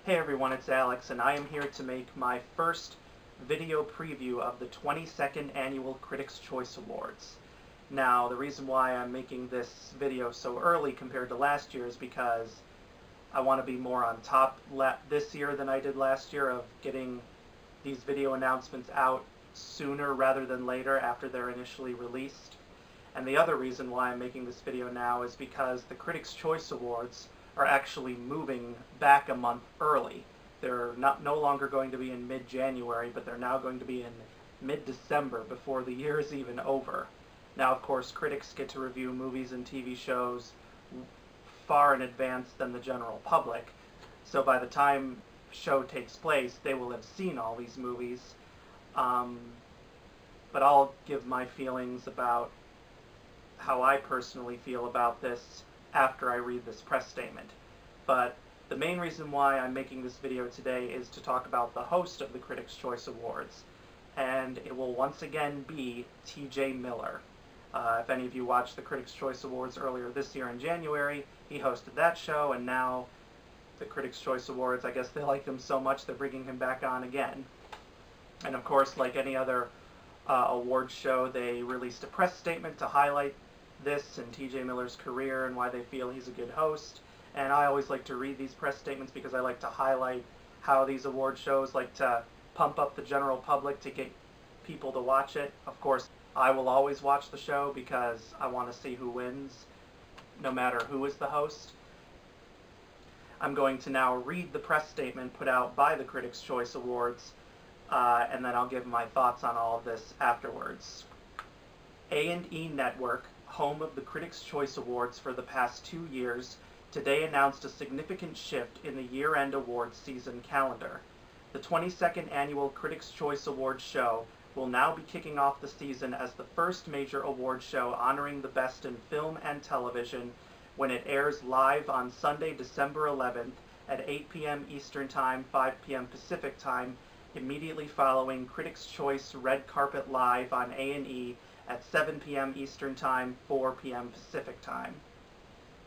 Hey everyone, it's Alex, and I am here to make my first video preview of the 22nd Annual Critics' Choice Awards. Now, the reason why I'm making this video so early compared to last year is because I want to be more on top this year than I did last year of getting these video announcements out sooner rather than later after they're initially released. And the other reason why I'm making this video now is because the Critics' Choice Awards are actually moving back a month early. They're no longer going to be in mid-January, but they're now going to be in mid-December before the year is even over. Now, of course, critics get to review movies and TV shows far in advance than the general public, so by the time the show takes place, they will have seen all these movies. But I'll give my feelings about how I personally feel about this after I read this press statement. But the main reason why I'm making this video today is to talk about the host of the Critics' Choice Awards, and it will once again be T.J. Miller. If any of you watched the Critics' Choice Awards earlier this year in January, he hosted that show, and now the Critics' Choice Awards, I guess they like him so much they're bringing him back on again. And of course, like any other award show, they released a press statement to highlight this and T.J. Miller's career and why they feel he's a good host. And I always like to read these press statements because I like to highlight how these award shows like to pump up the general public to get people to watch it. Of course, I will always watch the show because I want to see who wins, no matter who is the host. I'm going to now read the press statement put out by the Critics' Choice Awards, and then I'll give my thoughts on all of this afterwards. A&E Network, home of the Critics' Choice Awards for the past 2 years, today announced a significant shift in the year-end awards season calendar. The 22nd Annual Critics' Choice Awards show will now be kicking off the season as the first major award show honoring the best in film and television when it airs live on Sunday, December 11th at 8 p.m. Eastern Time, 5 p.m. Pacific Time, immediately following Critics' Choice Red Carpet Live on A&E at 7 p.m. Eastern Time, 4 p.m. Pacific Time.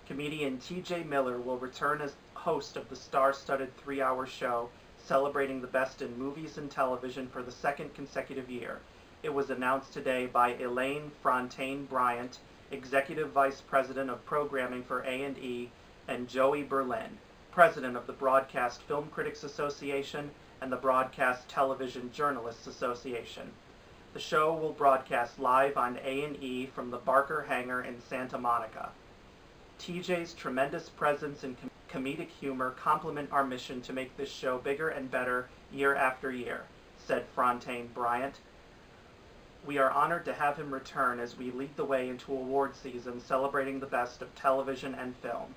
Comedian T.J. Miller will return as host of the star-studded 3-hour show celebrating the best in movies and television for the second consecutive year. It was announced today by Elaine Fontaine-Bryant, Executive Vice President of Programming for A&E, and Joey Berlin, President of the Broadcast Film Critics Association and the Broadcast Television Journalists Association. The show will broadcast live on A&E from the Barker Hangar in Santa Monica. TJ's tremendous presence and comedic humor complement our mission to make this show bigger and better year after year, said Fontaine-Bryant. We are honored to have him return as we lead the way into award season celebrating the best of television and film.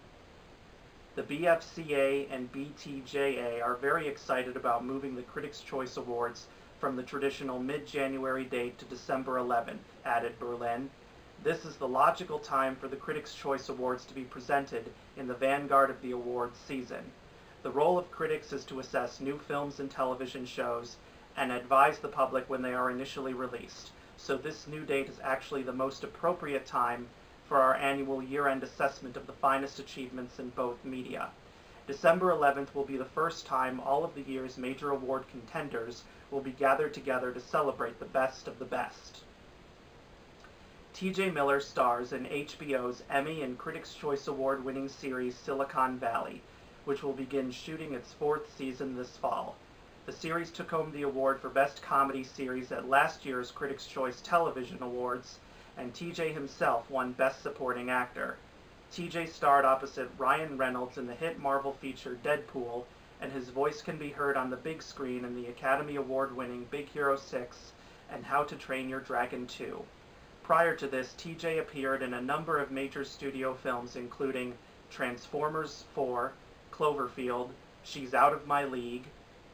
The BFCA and BTJA are very excited about moving the Critics' Choice Awards from the traditional mid-January date to December 11th, added Berlin. This is the logical time for the Critics' Choice Awards to be presented in the vanguard of the awards season. The role of critics is to assess new films and television shows and advise the public when they are initially released, so this new date is actually the most appropriate time for our annual year-end assessment of the finest achievements in both media. December 11th will be the first time all of the year's major award contenders will be gathered together to celebrate the best of the best. T.J. Miller stars in HBO's Emmy and Critics' Choice Award-winning series Silicon Valley, which will begin shooting its 4th season this fall. The series took home the award for Best Comedy Series at last year's Critics' Choice Television Awards, and T.J. himself won Best Supporting Actor. T.J. starred opposite Ryan Reynolds in the hit Marvel feature Deadpool, and his voice can be heard on the big screen in the Academy Award-winning Big Hero 6 and How to Train Your Dragon 2. Prior to this, T.J. appeared in a number of major studio films including Transformers 4, Cloverfield, She's Out of My League,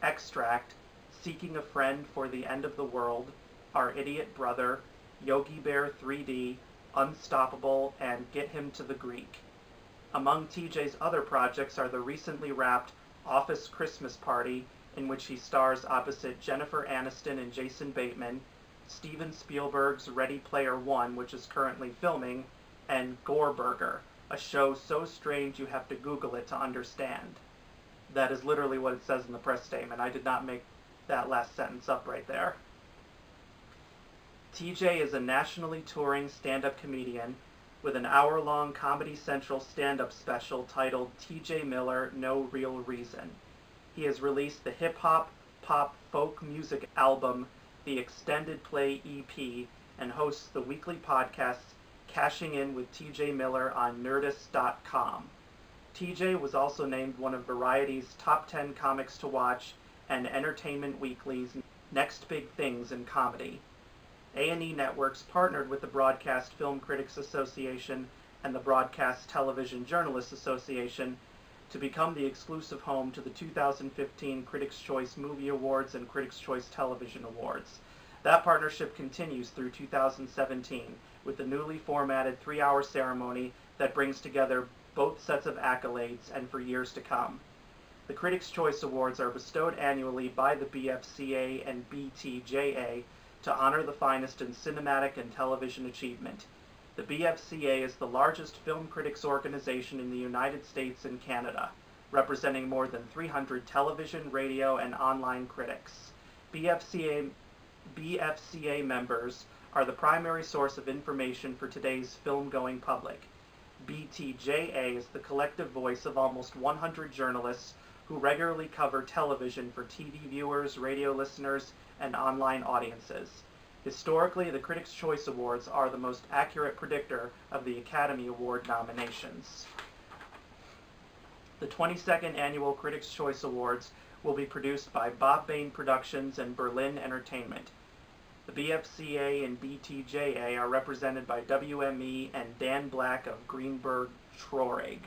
Extract, Seeking a Friend for the End of the World, Our Idiot Brother, Yogi Bear 3D, Unstoppable, and Get Him to the Greek. Among T.J.'s other projects are the recently wrapped Office Christmas Party, in which he stars opposite Jennifer Aniston and Jason Bateman, Steven Spielberg's Ready Player One, which is currently filming, and Gore Burger, a show so strange you have to Google it to understand. That is literally what it says in the press statement. I did not make that last sentence up right there. TJ is a nationally touring stand-up comedian with an hour-long Comedy Central stand-up special titled TJ Miller, No Real Reason. He has released the hip-hop, pop, folk music album, the Extended Play EP, and hosts the weekly podcast Cashing In with TJ Miller on Nerdist.com. TJ was also named one of Variety's top 10 comics to watch and Entertainment Weekly's Next Big Things in Comedy. A&E Networks partnered with the Broadcast Film Critics Association and the Broadcast Television Journalists Association to become the exclusive home to the 2015 Critics' Choice Movie Awards and Critics' Choice Television Awards. That partnership continues through 2017 with the newly formatted 3-hour ceremony that brings together both sets of accolades and for years to come. The Critics' Choice Awards are bestowed annually by the BFCA and BTJA to honor the finest in cinematic and television achievement. The BFCA is the largest film critics organization in the United States and Canada, representing more than 300 television, radio, and online critics. BFCA members are the primary source of information for today's film-going public. BTJA is the collective voice of almost 100 journalists who regularly cover television for TV viewers, radio listeners, and online audiences. Historically, the Critics' Choice Awards are the most accurate predictor of the Academy Award nominations. The 22nd Annual Critics' Choice Awards will be produced by Bob Bain Productions and Berlin Entertainment. The BFCA and BTJA are represented by WME and Dan Black of Greenberg Traurig.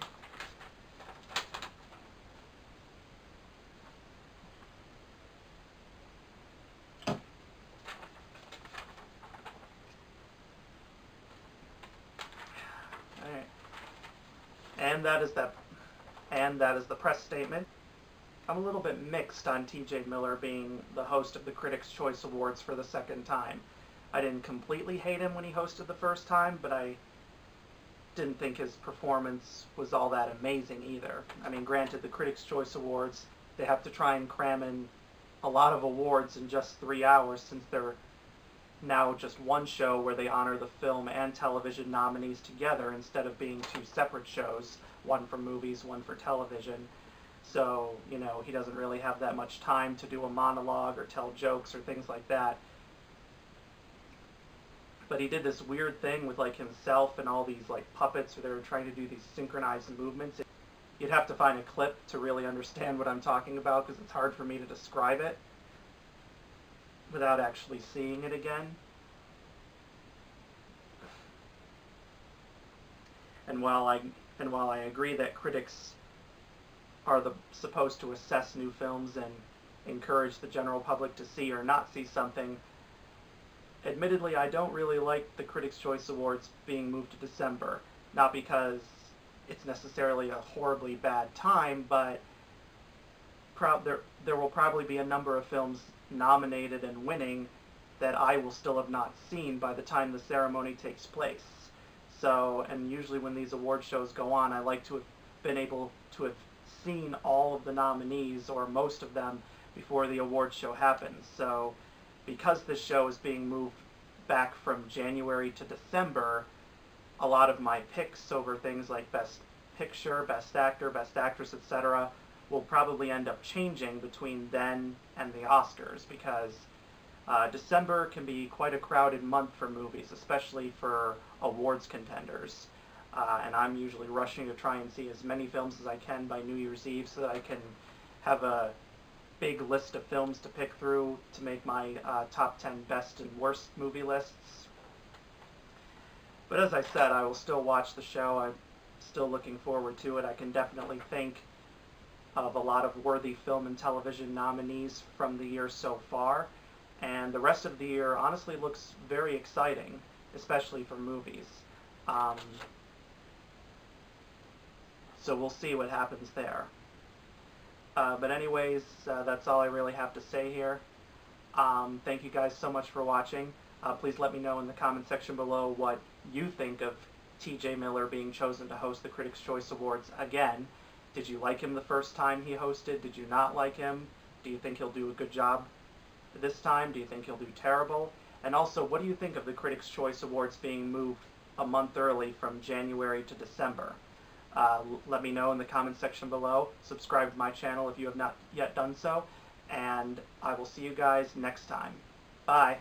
And that is the press statement. I'm a little bit mixed on TJ Miller being the host of the Critics' Choice Awards for the second time. I didn't completely hate him when he hosted the first time, but I didn't think his performance was all that amazing either. I mean, granted, the Critics' Choice Awards, they have to try and cram in a lot of awards in just 3 hours since they're now just one show where they honor the film and television nominees together instead of being two separate shows, one for movies, one for television. So, he doesn't really have that much time to do a monologue or tell jokes or things like that. But he did this weird thing with himself and all these puppets where they were trying to do these synchronized movements. You'd have to find a clip to really understand what I'm talking about because it's hard for me to describe it without actually seeing it again. And while I agree that critics are supposed to assess new films and encourage the general public to see or not see something, admittedly, I don't really like the Critics' Choice Awards being moved to December. Not because it's necessarily a horribly bad time, but there will probably be a number of films nominated and winning that I will still have not seen by the time the ceremony takes place. So, and usually when these award shows go on, I like to have been able to have seen all of the nominees, or most of them, before the award show happens. So, because this show is being moved back from January to December, a lot of my picks over things like Best Picture, Best Actor, Best Actress, etc. will probably end up changing between then and the Oscars, because December can be quite a crowded month for movies, especially for awards contenders. And I'm usually rushing to try and see as many films as I can by New Year's Eve so that I can have a big list of films to pick through to make my top 10 best and worst movie lists. But as I said, I will still watch the show. I'm still looking forward to it. I can definitely think of a lot of worthy film and television nominees from the year so far. And the rest of the year honestly looks very exciting, especially for movies. So we'll see what happens there. But anyways, that's all I really have to say here. Thank you guys so much for watching. Please let me know in the comment section below what you think of TJ Miller being chosen to host the Critics' Choice Awards again. Did you like him the first time he hosted? Did you not like him? Do you think he'll do a good job this time? Do you think he'll do terrible? And also, what do you think of the Critics' Choice Awards being moved a month early from January to December? Let me know in the comment section below. Subscribe to my channel if you have not yet done so. And I will see you guys next time. Bye.